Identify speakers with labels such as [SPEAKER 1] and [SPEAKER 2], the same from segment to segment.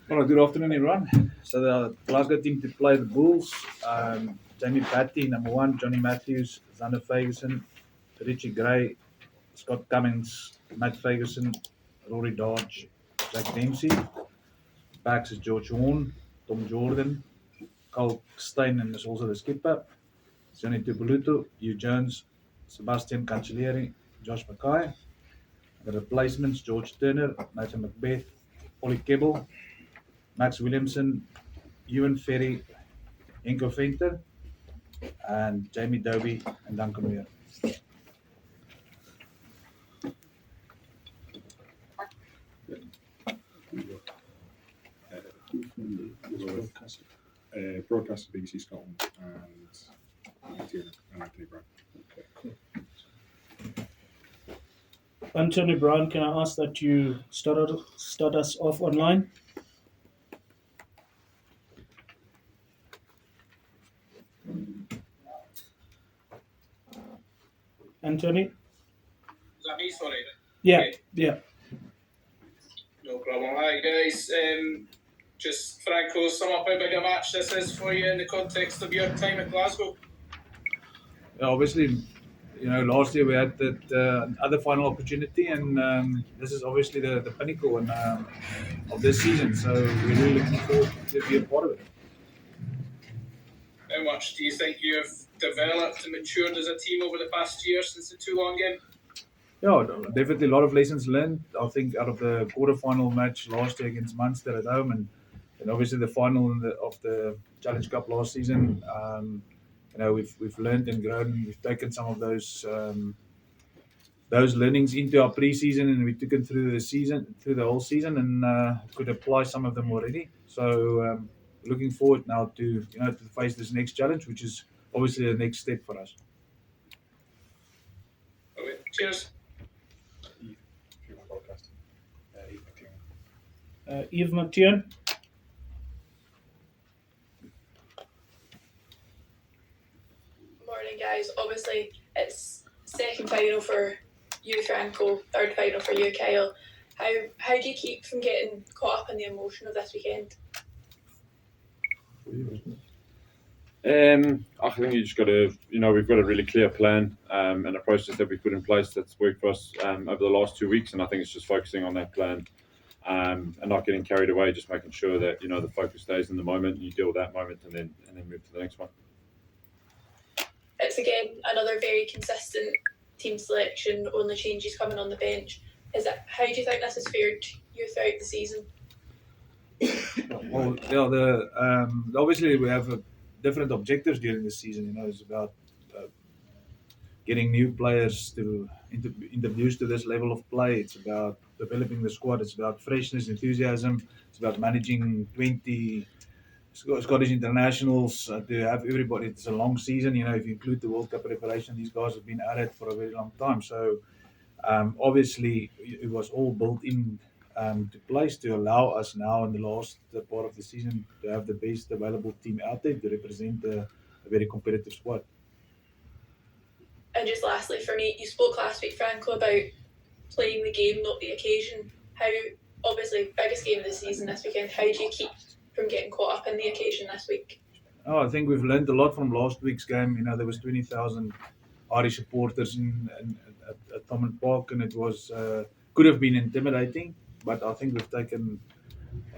[SPEAKER 1] Well, good afternoon, everyone. So the Glasgow team to play the Bulls. Jamie Batty, number one. Johnny Matthews, Xander Ferguson, Richie Gray, Scott Cummings, Matt Ferguson, Rory Dodge, Jack Dempsey. Backs is George Horn, Tom Jordan, Kyle Steyn, and is also the skipper. Johnny Tupoluto, Hugh Jones, Sebastian Cancellieri, Josh Mackay. The replacements: George Turner, Nathan Macbeth, Ollie Kebble, Max Williamson, Ewan Ferry, Inko Venter, and Jamie Dobie and Duncan Weir.
[SPEAKER 2] Broadcast BBC Scotland and Anthony Brown.
[SPEAKER 3] Okay, cool. Anthony Brown, can I ask that you start us off online? Anthony?
[SPEAKER 4] Is that me, sorry?
[SPEAKER 3] Yeah,
[SPEAKER 4] Okay.
[SPEAKER 3] yeah.
[SPEAKER 4] No problem. Hi, guys. Just Franco, sum up how big a match this is for you in the context of your time at Glasgow.
[SPEAKER 1] Yeah, obviously, last year we had that other final opportunity, and this is obviously the pinnacle of this season. So we're really looking forward to be a part of it.
[SPEAKER 4] How much do you think you have developed and matured as a team over the past year since the Toulon game?
[SPEAKER 1] Yeah, definitely a lot of lessons learned. I think out of the quarterfinal match last year against Munster at home, and obviously the final of the Challenge Cup last season. We've learned and grown. We've taken some of those learnings into our pre-season, and we took them through the whole season, and could apply some of them already. So looking forward now to face this next challenge, which is obviously the next step for us.
[SPEAKER 4] Okay. Cheers.
[SPEAKER 3] Eve McTiernan?
[SPEAKER 5] Morning, guys. Obviously, it's second final for you, Franco, third final for you, Kyle. How do you keep from getting caught up in the emotion of this weekend?
[SPEAKER 2] I think you just got to, we've got a really clear plan and a process that we put in place that's worked for us over the last 2 weeks, and I think it's just focusing on that plan and not getting carried away, just making sure that the focus stays in the moment, and you deal with that moment, and then move to the next one.
[SPEAKER 5] It's again another very consistent team selection, only changes coming on the bench. How do you think this has fared you throughout the season?
[SPEAKER 1] Well, yeah, obviously we have different objectives during the season. It's about getting new players to introduce to this level of play. It's about developing the squad. It's about freshness, enthusiasm. It's about managing 20 Scottish internationals to have everybody. It's a long season. If you include the World Cup preparation, these guys have been at it for a very long time. So obviously it was all built in to place to allow us now in the last part of the season to have the best available team out there to represent a very competitive squad.
[SPEAKER 5] And just lastly, for me, you spoke last week, Franco, about playing the game, not the occasion. How, obviously, biggest game of the season this weekend, how do you keep from getting caught up in the occasion this week?
[SPEAKER 1] Oh, I think we've learned a lot from last week's game. There was 20,000 Irish supporters at Thomond Park, and it was could have been intimidating, but I think we've taken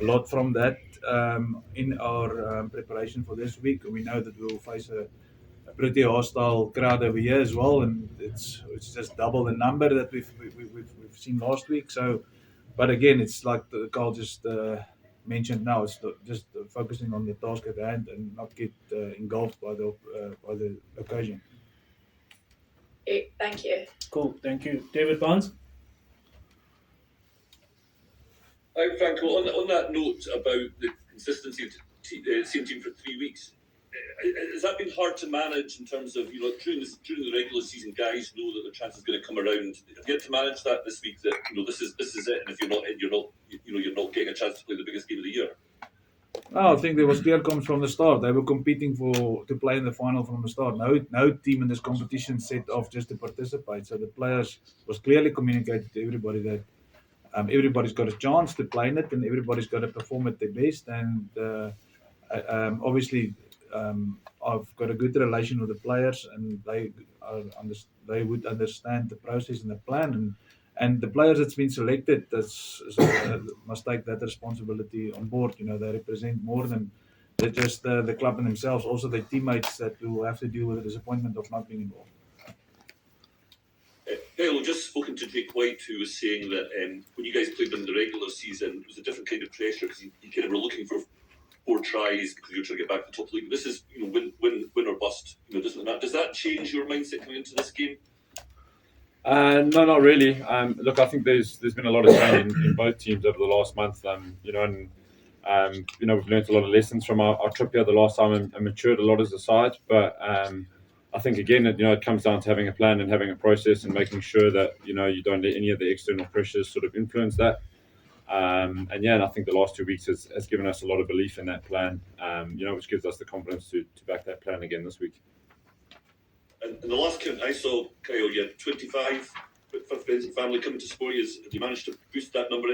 [SPEAKER 1] a lot from that in our preparation for this week. We know that we will face a pretty hostile crowd over here as well, and it's just double the number that we've seen last week. So, but again, it's like Carl just mentioned now. It's just focusing on the task at hand and not get engulfed by the occasion.
[SPEAKER 5] Okay, thank you.
[SPEAKER 3] Cool, thank you. David Barnes?
[SPEAKER 6] Hi, Franco. On that note about the consistency of the same team for 3 weeks, has that been hard to manage in terms of during the regular season, guys know that the chance is going to come around. Have you had to manage that this week? That this is it, and if you're not in, you're not getting a chance to play the biggest game of the year.
[SPEAKER 1] I think there was clear comms from the start. They were competing to play in the final from the start. No team in this competition set off just to participate. So the players was clearly communicated to everybody that everybody's got a chance to play in it, and everybody's got to perform at their best. And obviously, I've got a good relation with the players, and they would understand the process and the plan. And the players that's been selected must take that responsibility on board. They represent more than just the club and themselves, also their teammates that will have to deal with the disappointment of not being involved.
[SPEAKER 6] Kyle, I've just spoken to Jake White, who was saying that when you guys played in the regular season, it was a different kind of pressure because you kind of were looking for 4 tries because you were trying to get back to the top league. This is, win or bust. Does that change your mindset coming into this game?
[SPEAKER 2] No, not really. Look, I think there's been a lot of change in both teams over the last month. We've learned a lot of lessons from our trip here the last time and matured a lot as a side. But I think again, it comes down to having a plan and having a process and making sure that you don't let any of the external pressures sort of influence that. And I think the last 2 weeks has given us a lot of belief in that plan. Which gives us the confidence to back that plan again this week.
[SPEAKER 6] And the last count I saw, Kyle, you had 25 friends and family coming to support you. Have you managed to boost that number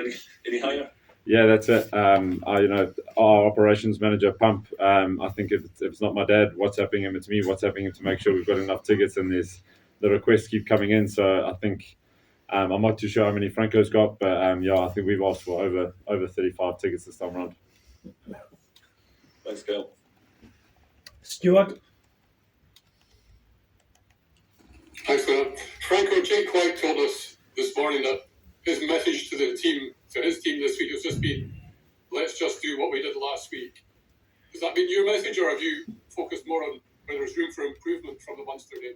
[SPEAKER 6] any higher?
[SPEAKER 2] Yeah, that's it. Our operations manager, Pump, I think if it's not my dad WhatsApping him, it's me WhatsApping him to make sure we've got enough tickets, and the requests keep coming in. So I think I'm not too sure how many Franco's got, but I think we've asked for over 35 tickets this time around.
[SPEAKER 6] Thanks, Kyle.
[SPEAKER 3] Stuart?
[SPEAKER 7] Thanks for that. Franco, Jake White told us this morning that his message to his team this week has just been, let's just do what we did last week. Has that been your message, or have you focused more on where there's room for improvement from the Munster game?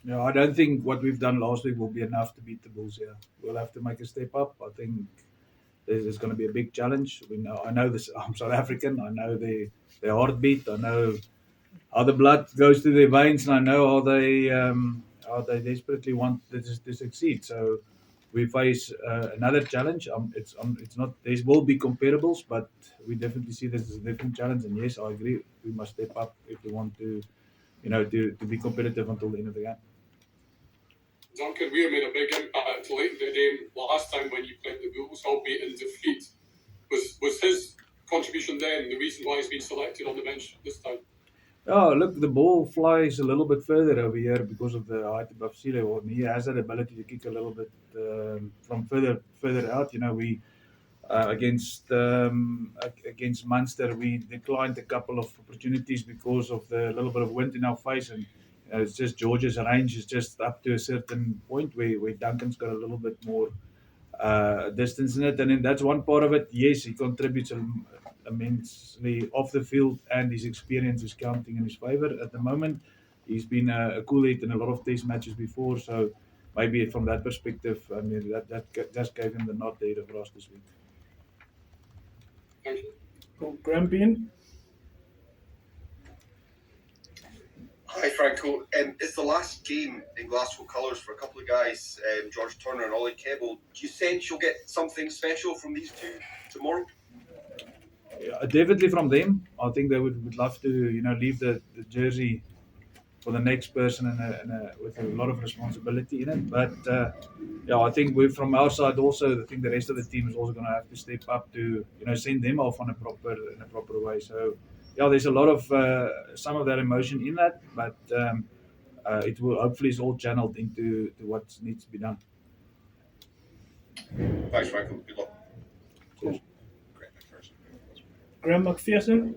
[SPEAKER 1] No, I don't think what we've done last week will be enough to beat the Bulls here. We'll have to make a step up. I think there's going to be a big challenge. I know this. I'm South African. I know their heartbeat. I know how the blood goes through their veins, and I know how they desperately want to succeed. So we face another challenge. It's not. There will be comparables, but we definitely see this as a different challenge. And yes, I agree. We must step up if we want to be competitive until the end of the game.
[SPEAKER 7] Duncan Weir made a big impact late in the game last time when you played the Bulls, albeit in defeat. Was his contribution then the reason why he's been selected on the bench this time?
[SPEAKER 1] Oh, look, the ball flies a little bit further over here because of the height above sea level. And he has that ability to kick a little bit from further out. We against Munster, we declined a couple of opportunities because of the little bit of wind in our face, and it's just George's range is just up to a certain point where Duncan's got a little bit more distance in it, and then that's one part of it. Yes, he contributes immensely off the field, and his experience is counting in his favour at the moment. He's been a cool lead in a lot of test matches before, so maybe from that perspective, I mean that just gave him the nod there for us this week.
[SPEAKER 7] Thank you.
[SPEAKER 3] Cool. Graham Bean?
[SPEAKER 8] Hi Franco, it's the last game in Glasgow colours for a couple of guys, George Turner and Ollie Kebble. Do you sense you'll get something special from these two tomorrow?
[SPEAKER 1] Yeah, definitely from them. I think they would love to leave the jersey for the next person with a lot of responsibility in it. But I think we from our side also, I think the rest of the team is also going to have to step up to send them off in a proper way. So there's a lot of some of that emotion in that, but it will hopefully is all channeled into what needs to be done.
[SPEAKER 8] Thanks, Franco. Good luck.
[SPEAKER 1] Cheers.
[SPEAKER 3] Graham McPherson?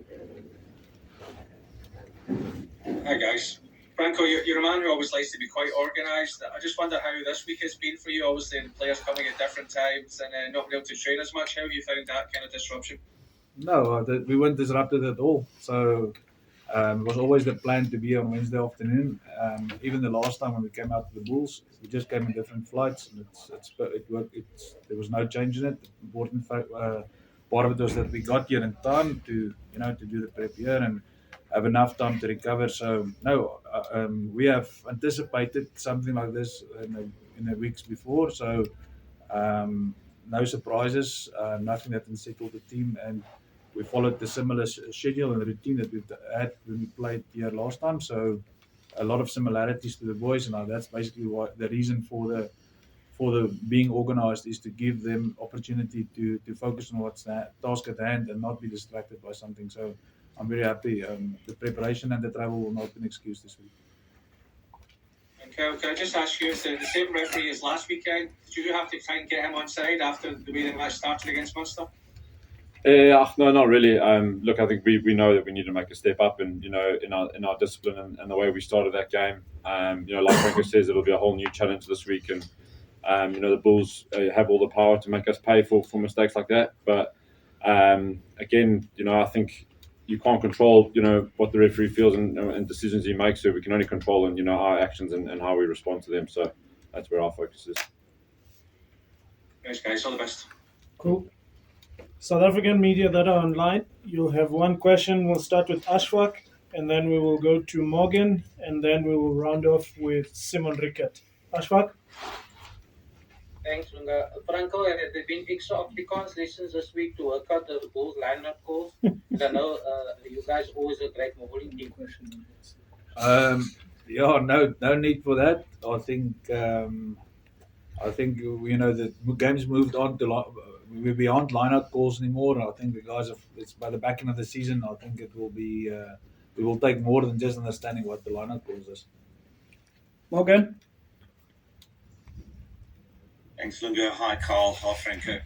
[SPEAKER 9] Hi guys. Franco, you're a man who always likes to be quite organised. I just wonder how this week has been for you. Obviously, the players coming at different times and not being able to train as much. How have you found that kind of disruption?
[SPEAKER 1] No, we weren't disrupted at all. So it was always the plan to be on Wednesday afternoon. Even the last time when we came out to the Bulls, we just came in different flights, and it worked. There was no change in it. The important part of it was that we got here in time to do the prep here and have enough time to recover. So no, we have anticipated something like this in the weeks before. So no surprises, nothing that unsettled the team, and we followed the similar schedule and the routine that we've had when we played here last time. So a lot of similarities to the boys, and that's basically the reason for for the being organised is to give them opportunity to focus on what's the task at hand and not be distracted by something. So I'm very happy. The preparation and the travel will not be an excuse this week.
[SPEAKER 9] And Kyle, can I just ask you, is the same referee as last weekend? Did you have to try and get him on side after the way the match started against Munster?
[SPEAKER 2] No, not really. Look, I think we know that we need to make a step up, and in our discipline and the way we started that game. Like Franco says, it'll be a whole new challenge this week, and the Bulls have all the power to make us pay for mistakes like that. But again, I think you can't control what the referee feels and decisions he makes. So we can only control our actions and how we respond to them. So that's where our focus is.
[SPEAKER 9] Thanks, guys. All the best.
[SPEAKER 3] Cool. South African media that are online, you'll have one question. We'll start with Ashfaq, and then we will go to Morgan, and then we will round off with Simon Rickert. Ashfaq?
[SPEAKER 10] Thanks, Lunga. Franco, have there been extra Afrikaans lessons this week to work out the Bulls lineup calls? I know you guys always a great modeling team.
[SPEAKER 1] No need for that. I think the game's moved on to we're beyond line-out calls anymore. I think the guys it's by the back end of the season. I think it will be we will take more than just understanding what the line-out calls is.
[SPEAKER 3] Morgan?
[SPEAKER 11] Thanks, Lunga. Hi, Carl. Hi, Franco.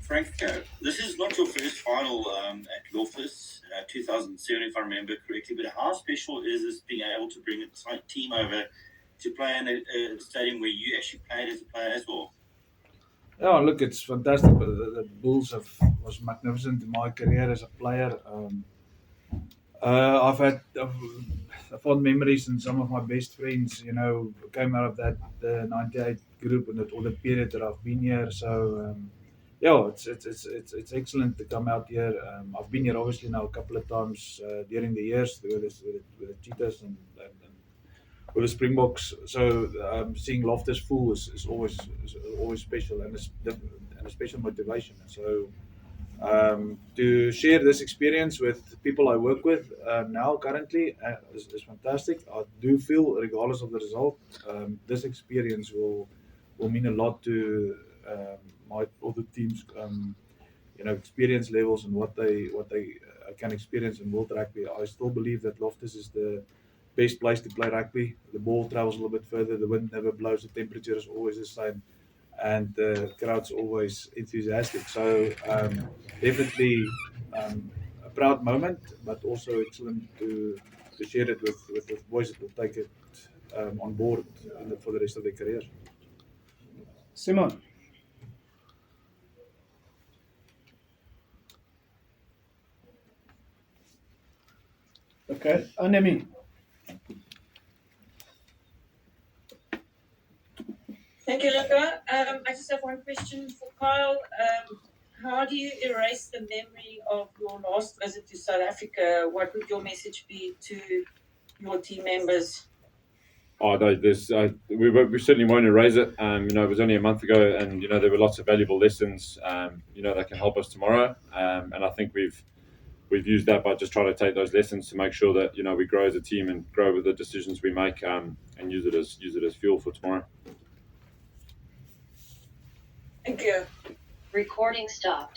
[SPEAKER 11] Franco, this is not your first final at Loftus, 2007, if I remember correctly, but how special is this being able to bring a team over to play in a stadium where you actually played as a player as well?
[SPEAKER 1] Yeah, look, it's fantastic. The Bulls was magnificent in my career as a player. I've had fond memories, and some of my best friends, came out of that 98 group or the period that I've been here. So, it's excellent to come out here. I've been here obviously now a couple of times during the years with the Cheetahs and with the Springboks. So seeing Loftus full is always special and a special motivation. So to share this experience with people I work with now currently is fantastic. I do feel, regardless of the result, this experience will mean a lot to all the teams, experience levels and what they can experience in world rugby. I still believe that Loftus is the best place to play rugby. The ball travels a little bit further, the wind never blows, the temperature is always the same, and the crowd's always enthusiastic. So definitely a proud moment, but also excellent to share it with boys that will take it on board for the rest of their careers.
[SPEAKER 3] Simon? Okay, Anemi.
[SPEAKER 12] Thank you, Luca. I just have one question for Kyle. How do you erase the memory of your last visit to South Africa? What would your message be to your team members?
[SPEAKER 2] Oh, no, we certainly won't erase it. It was only a month ago, and there were lots of valuable lessons, that can help us tomorrow. And I think we've used that by just trying to take those lessons to make sure that we grow as a team and grow with the decisions we make, and use it as fuel for tomorrow.
[SPEAKER 12] Thank you.
[SPEAKER 13] Recording stopped.